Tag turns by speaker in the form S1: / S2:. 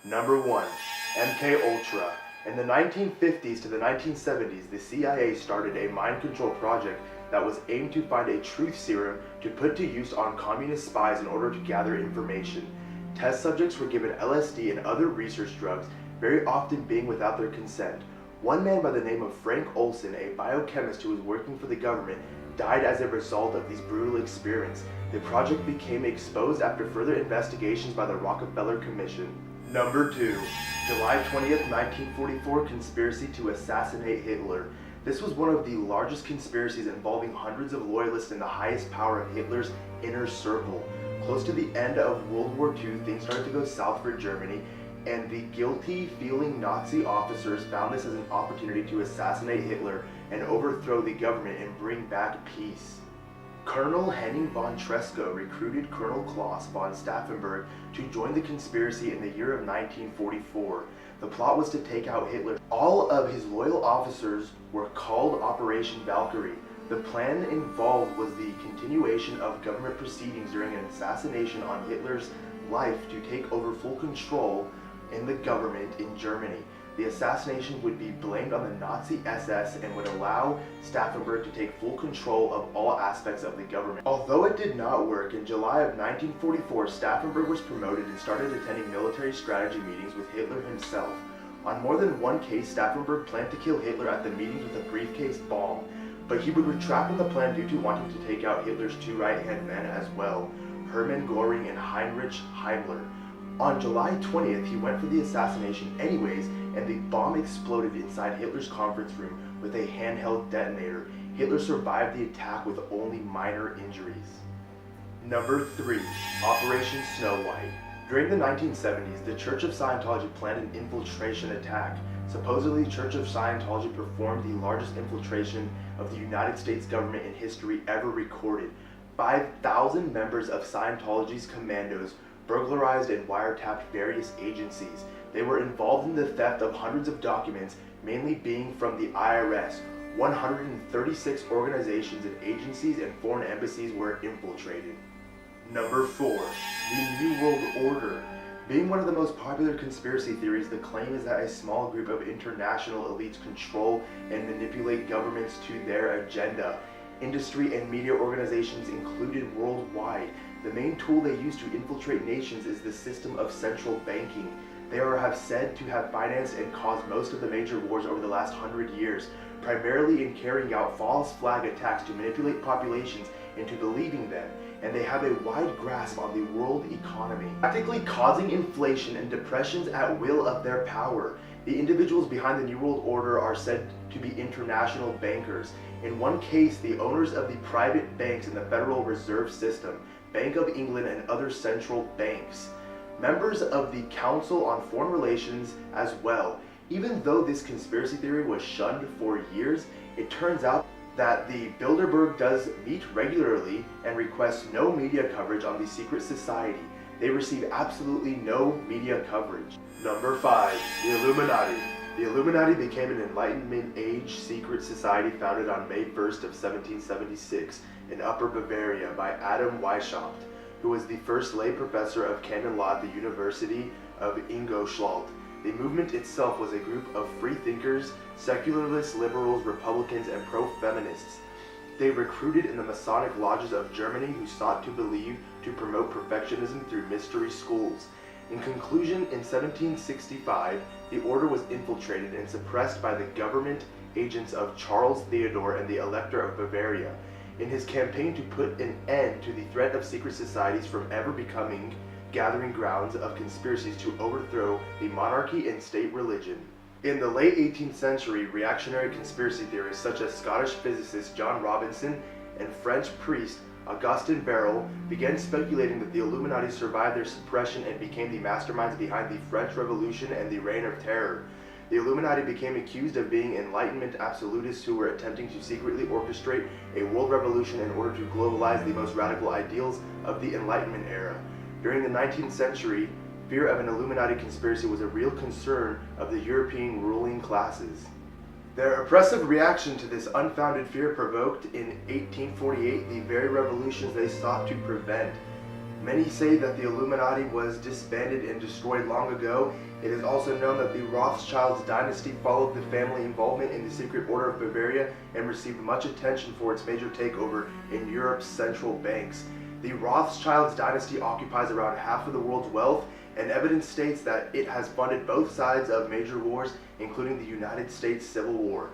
S1: Number 1. MK Ultra. In the 1950s to the 1970s, the CIA started a mind control project that was aimed to find a truth serum to put to use on communist spies in order to gather information. Test subjects were given LSD and other research drugs, very often being without their consent. One man by the name of Frank Olson, a biochemist who was working for the government, died as a result of these brutal experiments. The project became exposed after further investigations by the Rockefeller Commission. Number 2. July 20th, 1944 conspiracy to assassinate Hitler. This was one of the largest conspiracies involving hundreds of loyalists in the highest power of Hitler's inner circle. Close to the end of World War II, things started to go south for Germany, and the guilty-feeling Nazi officers found this as an opportunity to assassinate Hitler and overthrow the government and bring back peace. Colonel Henning von Tresckow recruited Colonel Klaus von Stauffenberg to join the conspiracy in the year of 1944. The plot was to take out Hitler. All of his loyal officers were called Operation Valkyrie. The plan involved was the continuation of government proceedings during an assassination on Hitler's life to take over full control in the government in Germany. The assassination would be blamed on the Nazi SS and would allow Stauffenberg to take full control of all aspects of the government. Although it did not work, in July of 1944, Stauffenberg was promoted and started attending military strategy meetings with Hitler himself. On more than one case, Stauffenberg planned to kill Hitler at the meetings with a briefcase bomb, but he would retract on the plan due to wanting to take out Hitler's two right-hand men as well, Hermann Göring and Heinrich Himmler. On July 20th, he went for the assassination anyways, and the bomb exploded inside Hitler's conference room with a handheld detonator. Hitler survived the attack with only minor injuries. Number 3. Operation Snow White. During the 1970s, the Church of Scientology planned an infiltration attack. Supposedly, Church of Scientology performed the largest infiltration of the United States government in history ever recorded. 5,000 members of Scientology's commandos burglarized and wiretapped various agencies. They were involved in the theft of hundreds of documents, mainly being from the IRS. 136 organizations and agencies and foreign embassies were infiltrated. Number 4. The New World Order. Being one of the most popular conspiracy theories, the claim is that a small group of international elites control and manipulate governments to their agenda. Industry and media organizations included worldwide. The main tool they use to infiltrate nations is the system of central banking. They are said to have financed and caused most of the major wars over the last 100 years, primarily in carrying out false flag attacks to manipulate populations into believing them, and they have a wide grasp on the world economy, practically causing inflation and depressions at will of their power. The individuals behind the New World Order are said to be international bankers. In one case, the owners of the private banks in the Federal Reserve System, Bank of England, and other central banks. Members of the Council on Foreign Relations as well. Even though this conspiracy theory was shunned for years, it turns out that the Bilderberg does meet regularly and requests no media coverage on the secret society. They receive absolutely no media coverage. Number 5. The Illuminati. The Illuminati became an Enlightenment Age secret society founded on May 1st of 1776 in Upper Bavaria by Adam Weishaupt, who was the first lay professor of canon law at the University of Ingolstadt. The movement itself was a group of free thinkers, secularists, liberals, Republicans, and pro-feminists. They recruited in the Masonic lodges of Germany who sought to promote perfectionism through mystery schools. In conclusion, in 1765, the order was infiltrated and suppressed by the government agents of Charles Theodore and the Elector of Bavaria. In his campaign to put an end to the threat of secret societies from ever becoming gathering grounds of conspiracies to overthrow the monarchy and state religion. In the late 18th century, reactionary conspiracy theorists such as Scottish physicist John Robinson and French priest Augustin Barrel began speculating that the Illuminati survived their suppression and became the masterminds behind the French Revolution and the Reign of Terror. The Illuminati became accused of being Enlightenment absolutists who were attempting to secretly orchestrate a world revolution in order to globalize the most radical ideals of the Enlightenment era. During the 19th century, fear of an Illuminati conspiracy was a real concern of the European ruling classes. Their oppressive reaction to this unfounded fear provoked in 1848 the very revolutions they sought to prevent. Many say that the Illuminati was disbanded and destroyed long ago. It is also known that the Rothschilds dynasty followed the family involvement in the Secret Order of Bavaria and received much attention for its major takeover in Europe's central banks. The Rothschilds dynasty occupies around half of the world's wealth, and evidence states that it has funded both sides of major wars, including the United States Civil War.